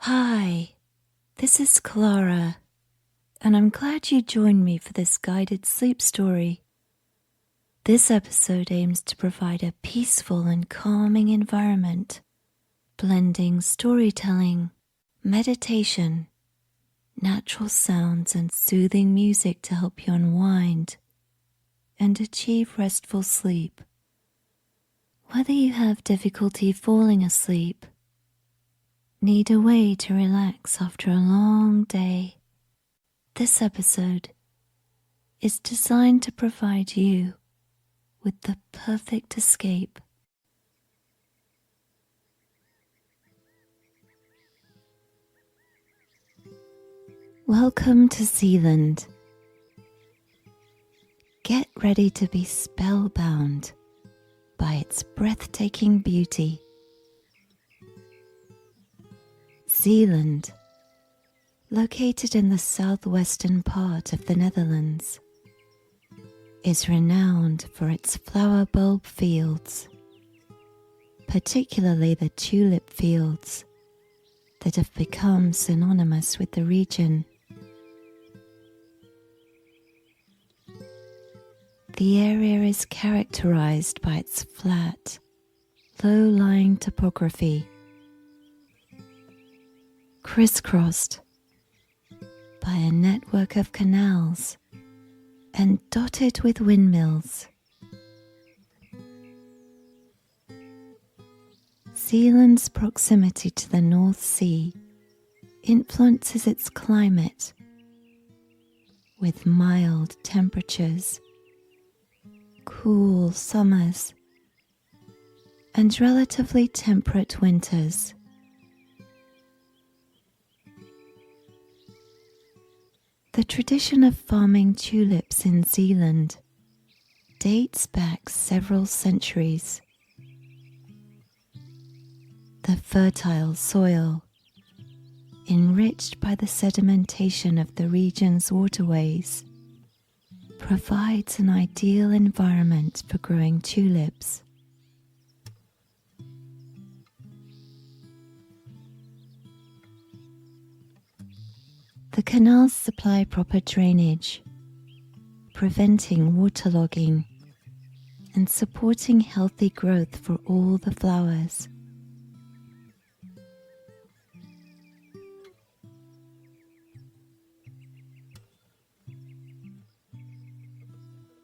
Hi, this is Clara, and I'm glad you joined me for this guided sleep story. This episode aims to provide a peaceful and calming environment, blending storytelling, meditation, natural sounds, and soothing music to help you unwind and achieve restful sleep. Whether you have difficulty falling asleep, need a way to relax after a long day, this episode is designed to provide you with the perfect escape. Welcome to Zeeland. Get ready to be spellbound by its breathtaking beauty. Zeeland, located in the southwestern part of the Netherlands, is renowned for its flower bulb fields, particularly the tulip fields that have become synonymous with the region. The area is characterized by its flat, low-lying topography, crisscrossed by a network of canals and dotted with windmills. Zeeland's proximity to the North Sea influences its climate, with mild temperatures, cool summers, and relatively temperate winters. The tradition of farming tulips in Zeeland dates back several centuries. The fertile soil, enriched by the sedimentation of the region's waterways, provides an ideal environment for growing tulips. The canals supply proper drainage, preventing waterlogging and supporting healthy growth for all the flowers.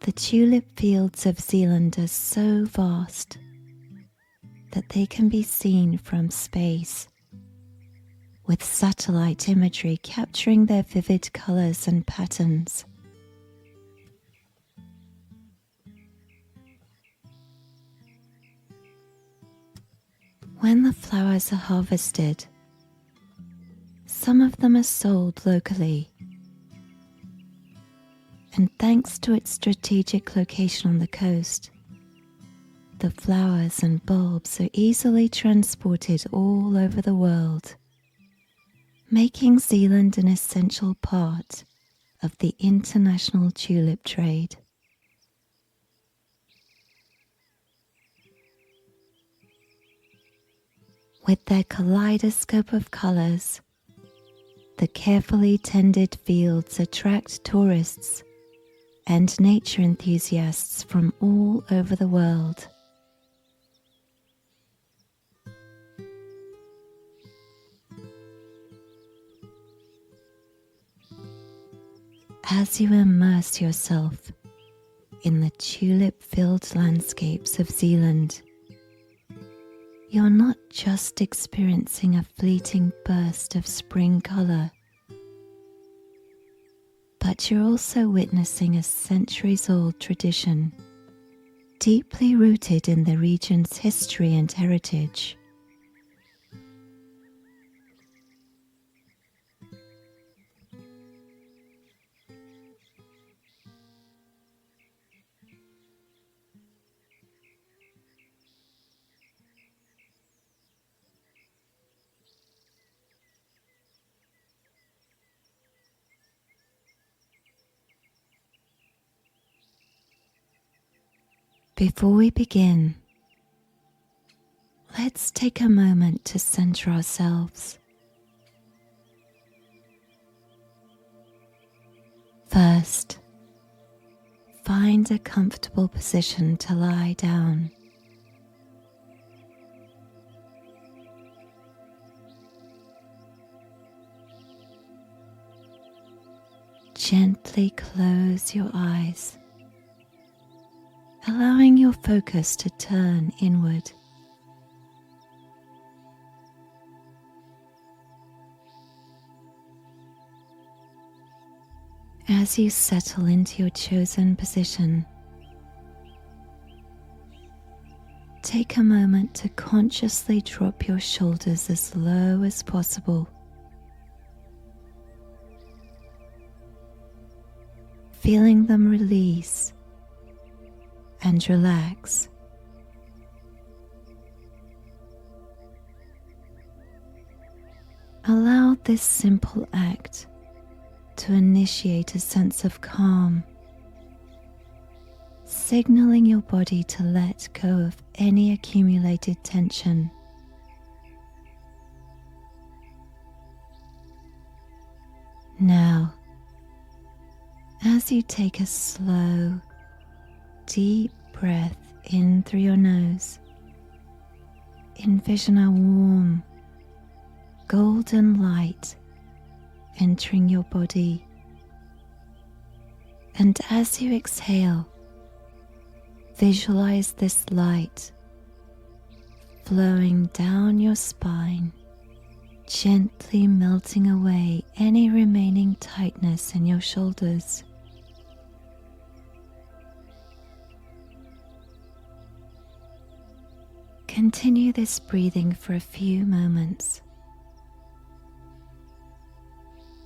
The tulip fields of Zeeland are so vast that they can be seen from space, with satellite imagery capturing their vivid colors and patterns. When the flowers are harvested, some of them are sold locally, and thanks to its strategic location on the coast, the flowers and bulbs are easily transported all over the world, making Zeeland an essential part of the international tulip trade. With their kaleidoscope of colors, the carefully tended fields attract tourists and nature enthusiasts from all over the world. As you immerse yourself in the tulip-filled landscapes of Zeeland, you're not just experiencing a fleeting burst of spring color, but you're also witnessing a centuries-old tradition, deeply rooted in the region's history and heritage. Before we begin, let's take a moment to center ourselves rest, find a comfortable position to lie down. Gently close your eyes, allowing your focus to turn inward. As you settle into your chosen position, take a moment to consciously drop your shoulders as low as possible. Feeling them release and relax. Allow this simple act to initiate a sense of calm, signaling your body to let go of any accumulated tension. Now, as you take a slow, deep breath in through your nose, envision a warm, golden light entering your body. And as you exhale, visualize this light flowing down your spine, gently melting away any remaining tightness in your shoulders. Continue this breathing for a few moments.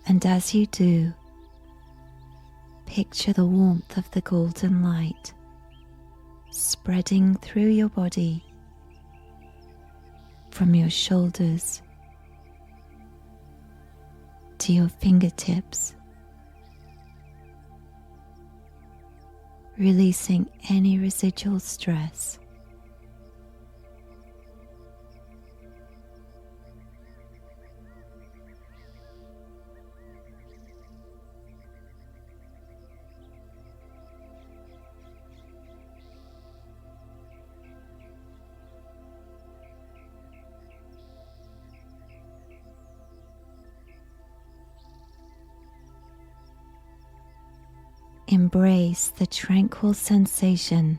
And as you do, picture the warmth of the golden light spreading through your body, from your shoulders to your fingertips, releasing any residual stress. Embrace the tranquil sensation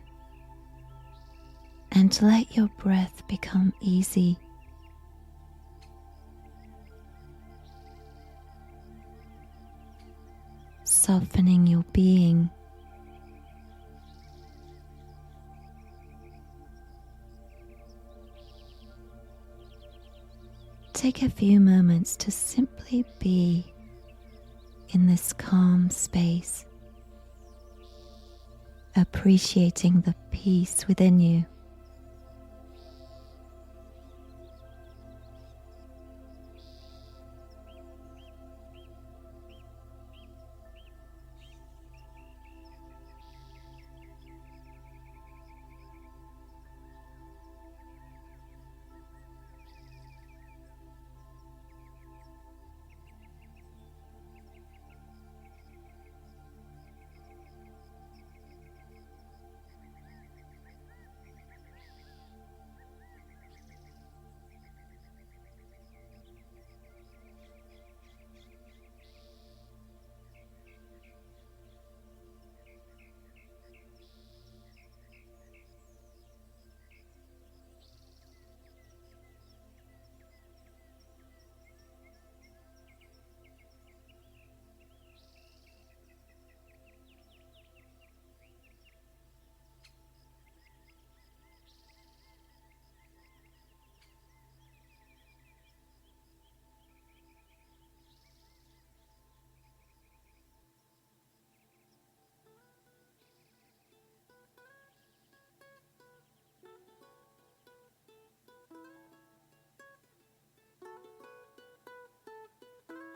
and let your breath become easy. Softening your being. Take a few moments to simply be in this calm space, appreciating the peace within you.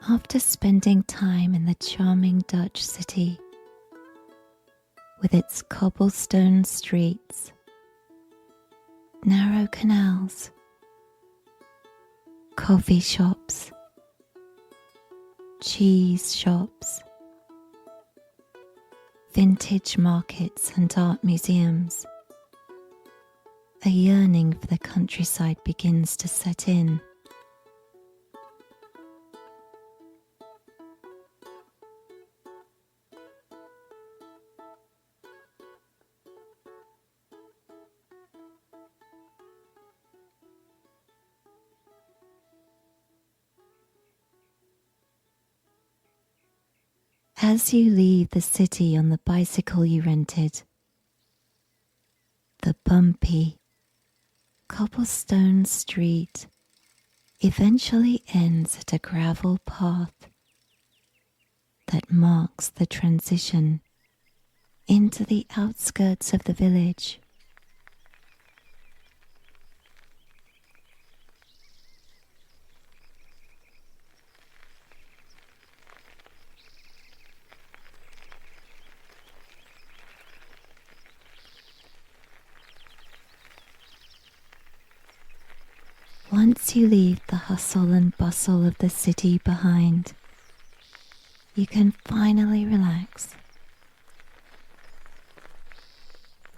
After spending time in the charming Dutch city, with its cobblestone streets, narrow canals, coffee shops, cheese shops, vintage markets and art museums, a yearning for the countryside begins to set in. As you leave the city on the bicycle you rented, the bumpy, cobblestone street eventually ends at a gravel path that marks the transition into the outskirts of the village. Once you leave the hustle and bustle of the city behind, you can finally relax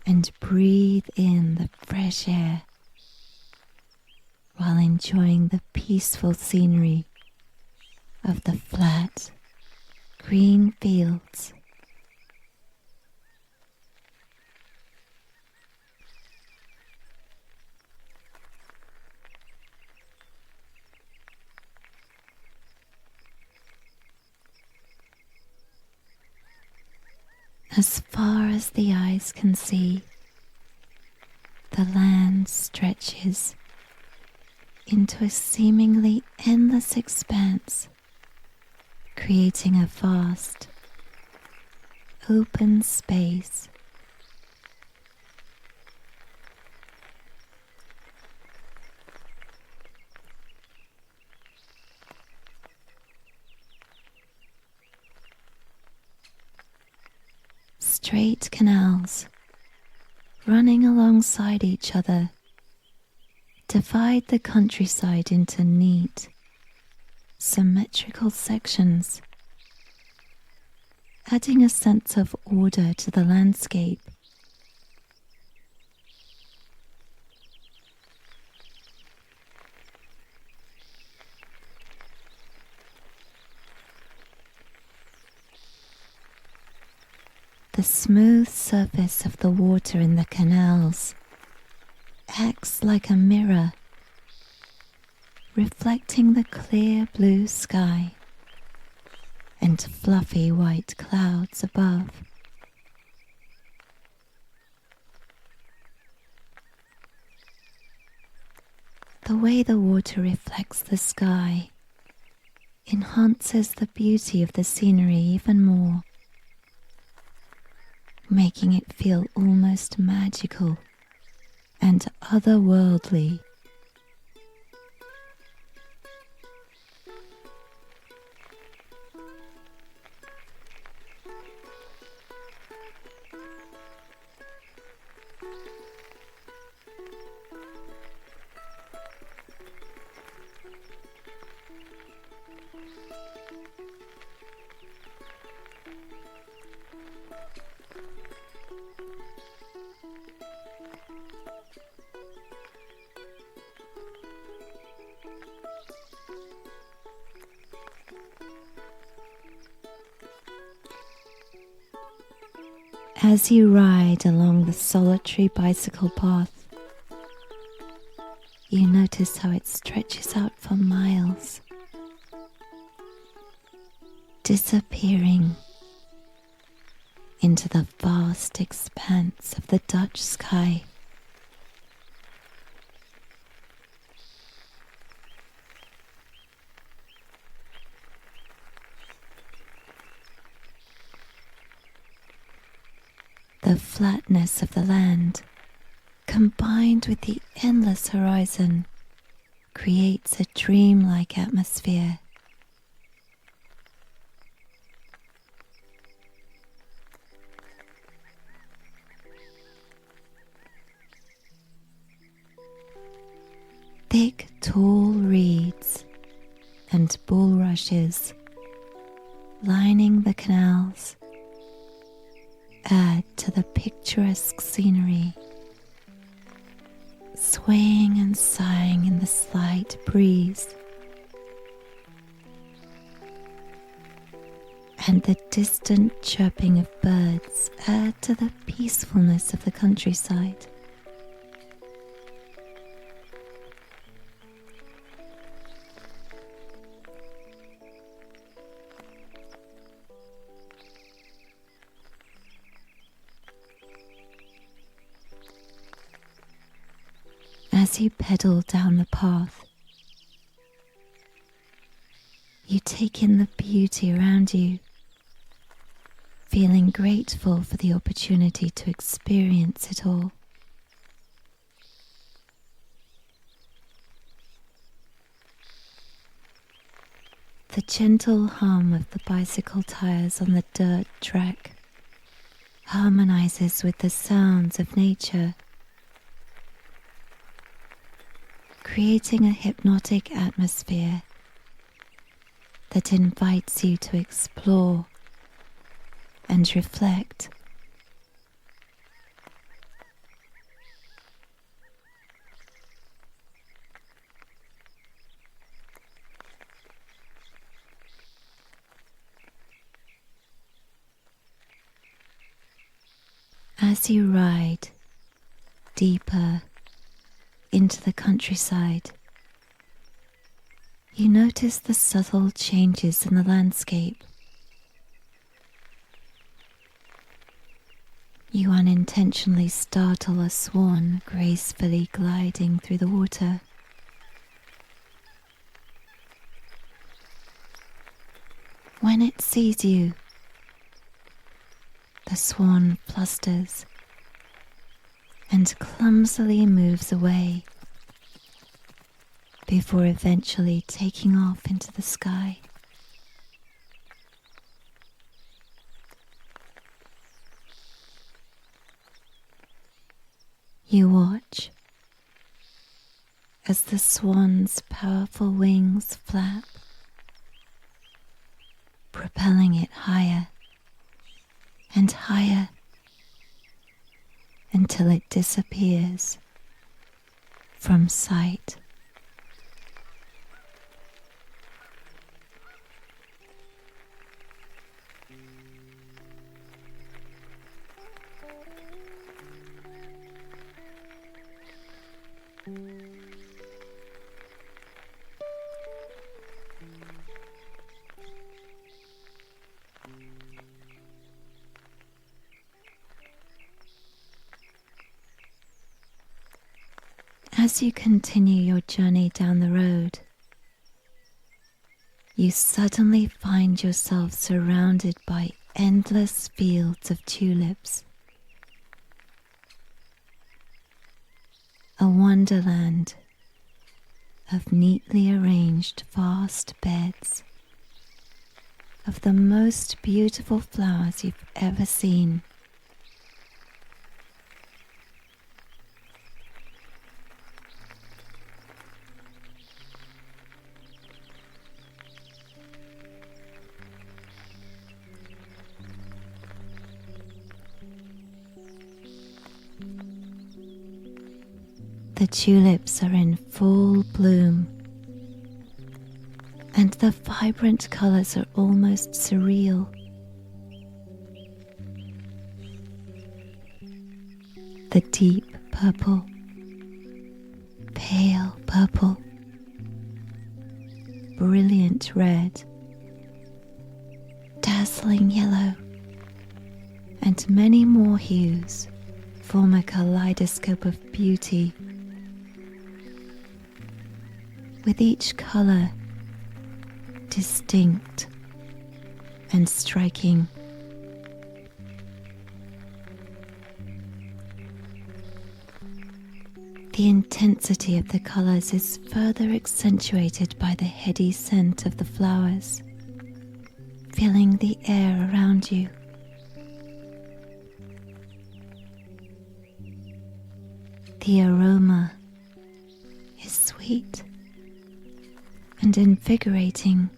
and breathe in the fresh air while enjoying the peaceful scenery of the flat, green fields. As far as the eyes can see, the land stretches into a seemingly endless expanse, creating a vast, open space. Straight canals running alongside each other divide the countryside into neat, symmetrical sections, adding a sense of order to the landscape. The smooth surface of the water in the canals acts like a mirror, reflecting the clear blue sky and fluffy white clouds above. The way the water reflects the sky enhances the beauty of the scenery even more, making it feel almost magical and otherworldly. As you ride along the solitary bicycle path, you notice how it stretches out for miles, disappearing into the vast expanse of the Dutch sky. The flatness of the land, combined with the endless horizon, creates a dreamlike atmosphere. Thick, tall reeds and bulrushes lining the canals add to the picturesque scenery, swaying and sighing in the slight breeze. And the distant chirping of birds add to the peacefulness of the countryside. As you pedal down the path, you take in the beauty around you, feeling grateful for the opportunity to experience it all. The gentle hum of the bicycle tires on the dirt track harmonizes with the sounds of nature, creating a hypnotic atmosphere that invites you to explore and reflect. As you ride deeper into the countryside, you notice the subtle changes in the landscape. You unintentionally startle a swan gracefully gliding through the water. When it sees you, the swan flusters and clumsily moves away before eventually taking off into the sky. You watch as the swan's powerful wings flap, propelling it higher and higher until it disappears from sight. As you continue your journey down the road, you suddenly find yourself surrounded by endless fields of tulips. A wonderland of neatly arranged vast beds of the most beautiful flowers you've ever seen. The tulips are in full bloom, and the vibrant colours are almost surreal. The deep purple, pale purple, brilliant red, dazzling yellow, and many more hues form a kaleidoscope of beauty, with each colour distinct and striking. The intensity of the colours is further accentuated by the heady scent of the flowers, filling the air around you. The aroma is sweet and invigorating,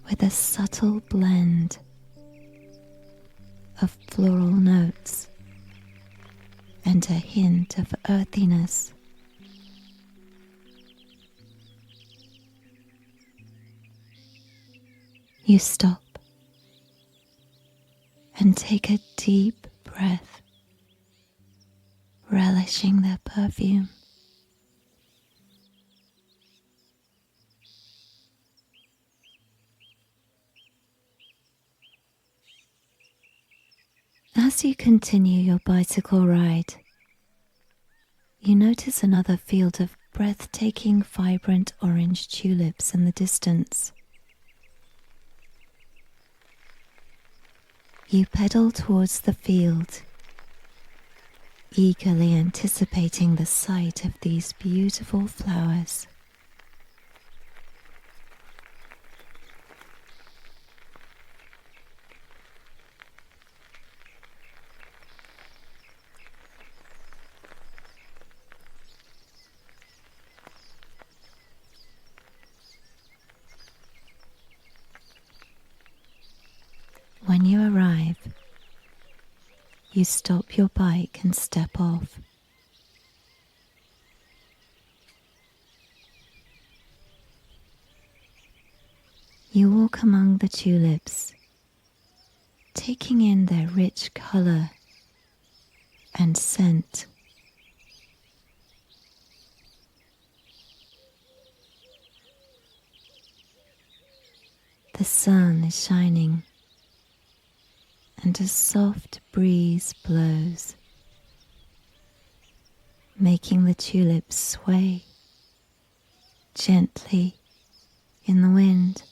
with a subtle blend of floral notes and a hint of earthiness. You stop and take a deep breath, relishing their perfume. As you continue your bicycle ride, you notice another field of breathtaking, vibrant orange tulips in the distance. You pedal towards the field, eagerly anticipating the sight of these beautiful flowers. When you arrive, you stop your bike and step off. You walk among the tulips, taking in their rich color and scent. The sun is shining, and a soft breeze blows, making the tulips sway gently in the wind.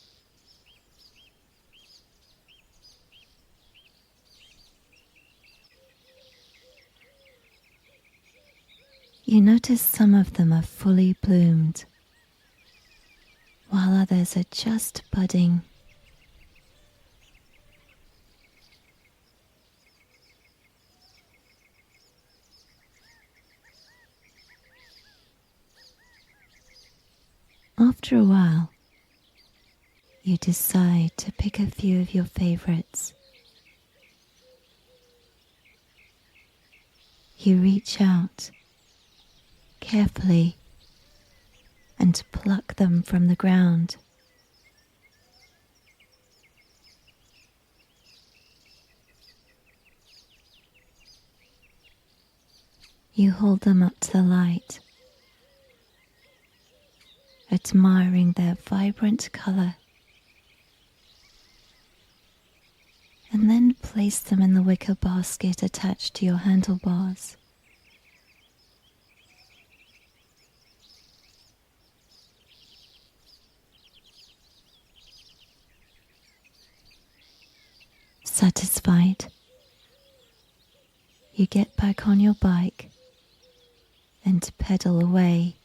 You notice some of them are fully bloomed, while others are just budding. After a while, you decide to pick a few of your favorites. You reach out carefully and pluck them from the ground. You hold them up to the light, admiring their vibrant color, and then place them in the wicker basket attached to your handlebars. Satisfied, you get back on your bike and pedal away.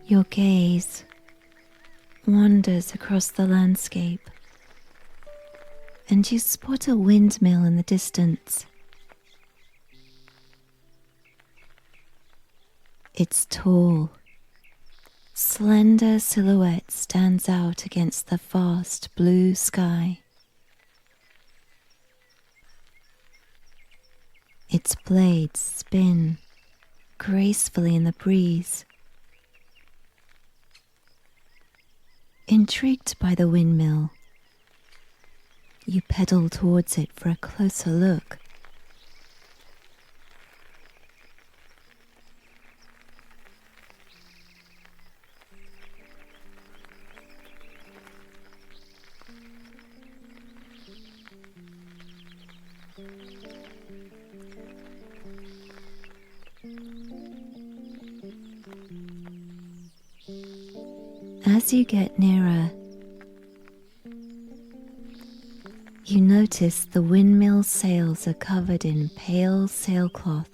Your gaze wanders across the landscape, and you spot a windmill in the distance. Its tall, slender silhouette stands out against the vast blue sky. Its blades spin gracefully in the breeze. Intrigued by the windmill, you pedal towards it for a closer look. As you get nearer, you notice the windmill sails are covered in pale sailcloth,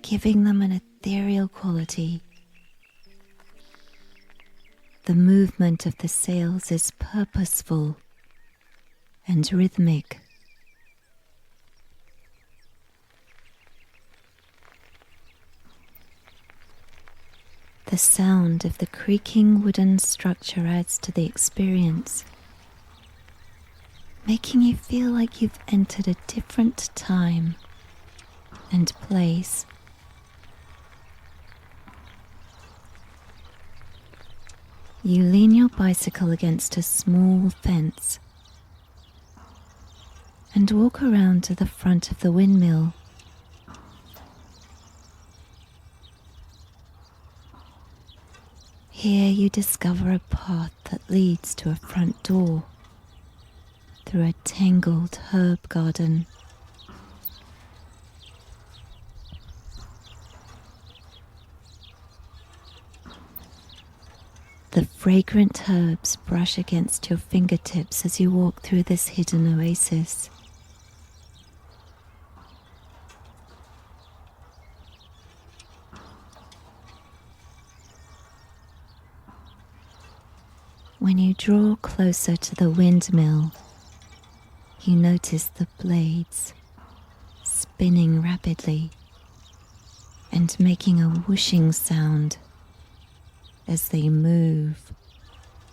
giving them an ethereal quality. The movement of the sails is purposeful and rhythmic. The sound of the creaking wooden structure adds to the experience, making you feel like you've entered a different time and place. You lean your bicycle against a small fence and walk around to the front of the windmill. Here you discover a path that leads to a front door through a tangled herb garden. The fragrant herbs brush against your fingertips as you walk through this hidden oasis. When you draw closer to the windmill, you notice the blades spinning rapidly and making a whooshing sound as they move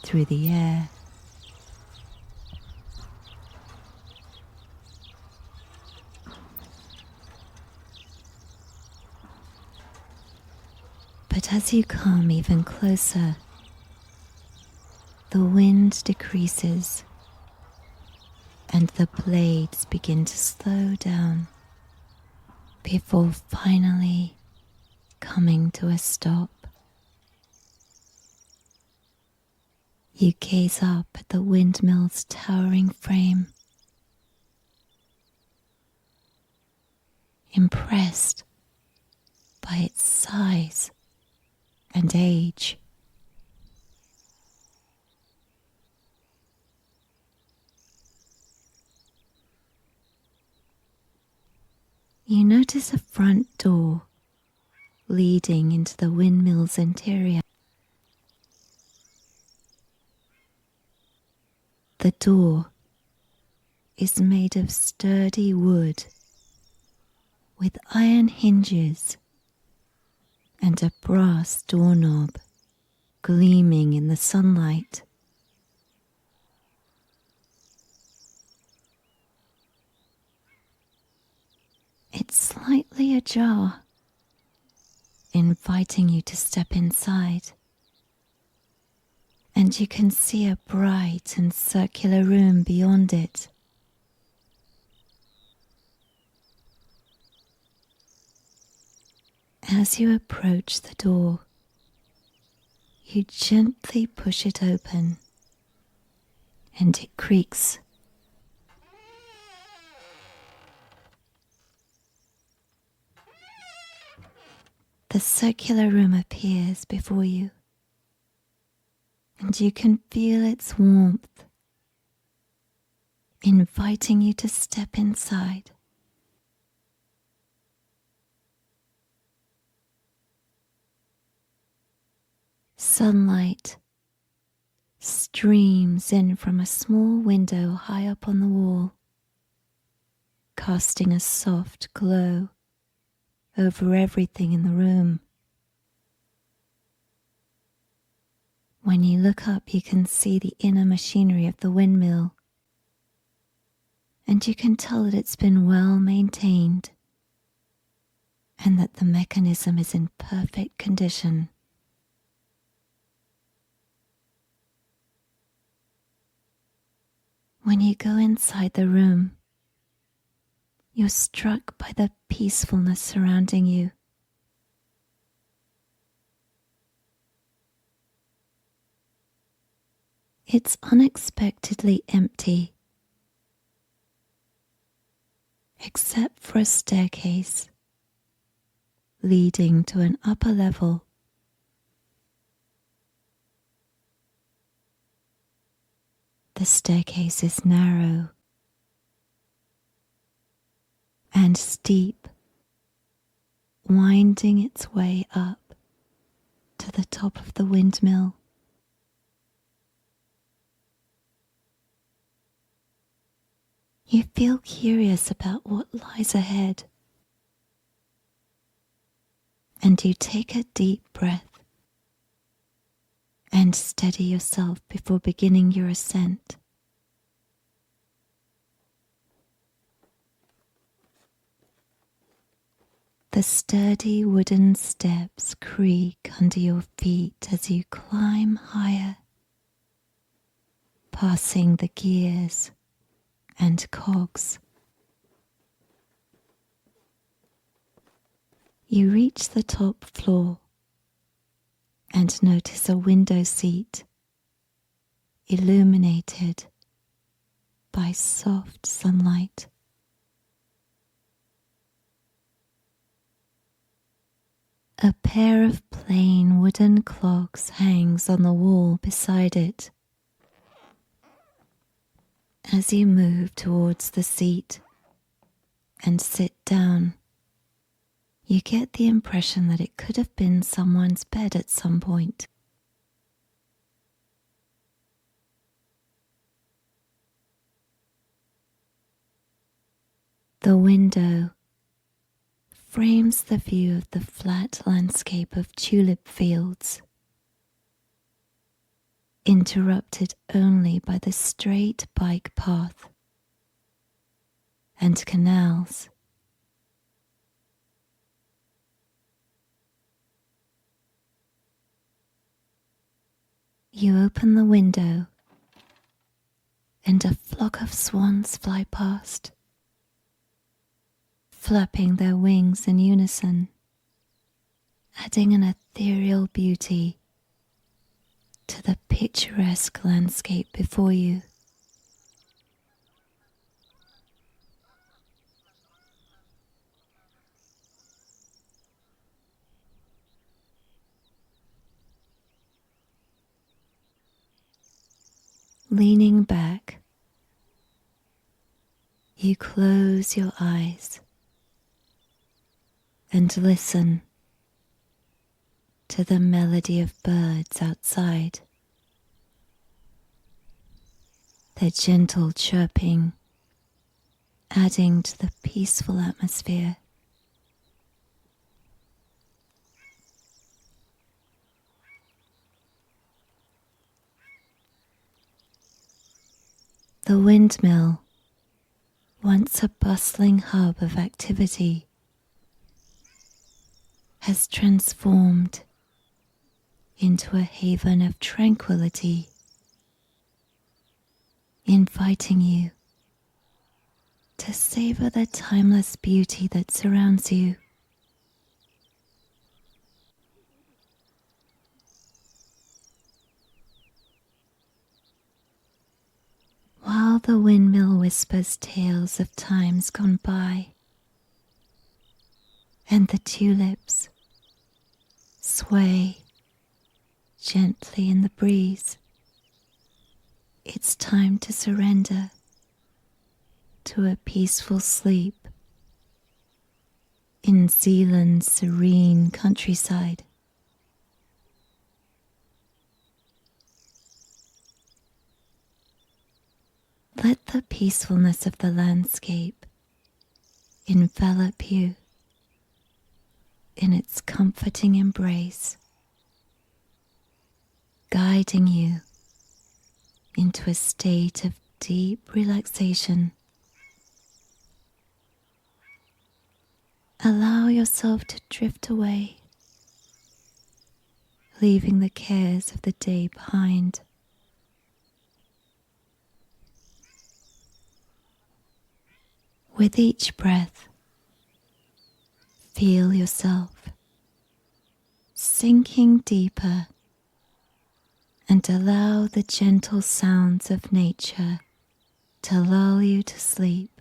through the air. But as you come even closer, the wind decreases and the blades begin to slow down before finally coming to a stop. You gaze up at the windmill's towering frame, impressed by its size and age. You notice a front door leading into the windmill's interior. The door is made of sturdy wood with iron hinges and a brass doorknob gleaming in the sunlight. It's slightly ajar, inviting you to step inside, and you can see a bright and circular room beyond it. As you approach the door, you gently push it open, and it creaks. The circular room appears before you, and you can feel its warmth, inviting you to step inside. Sunlight streams in from a small window high up on the wall, casting a soft glow over everything in the room. When you look up, you can see the inner machinery of the windmill, and you can tell that it's been well maintained and that the mechanism is in perfect condition. When you go inside the room, you're struck by the peacefulness surrounding you. It's unexpectedly empty, except for a staircase leading to an upper level. The staircase is narrow and steep, winding its way up to the top of the windmill. You feel curious about what lies ahead, and you take a deep breath and steady yourself before beginning your ascent. The sturdy wooden steps creak under your feet as you climb higher, passing the gears and cogs. You reach the top floor and notice a window seat illuminated by soft sunlight. A pair of plain wooden clogs hangs on the wall beside it. As you move towards the seat and sit down, you get the impression that it could have been someone's bed at some point. The window frames the view of the flat landscape of tulip fields, interrupted only by the straight bike path and canals. You open the window and a flock of swans fly past, flapping their wings in unison, adding an ethereal beauty to the picturesque landscape before you. Leaning back, you close your eyes and listen to the melody of birds outside, their gentle chirping adding to the peaceful atmosphere. The windmill, once a bustling hub of activity, has transformed into a haven of tranquillity, inviting you to savor the timeless beauty that surrounds you. While the windmill whispers tales of times gone by, and the tulips sway gently in the breeze, it's time to surrender to a peaceful sleep in Zeeland's serene countryside. Let the peacefulness of the landscape envelop you in its comforting embrace, guiding you into a state of deep relaxation. Allow yourself to drift away, leaving the cares of the day behind. With each breath, feel yourself sinking deeper and allow the gentle sounds of nature to lull you to sleep.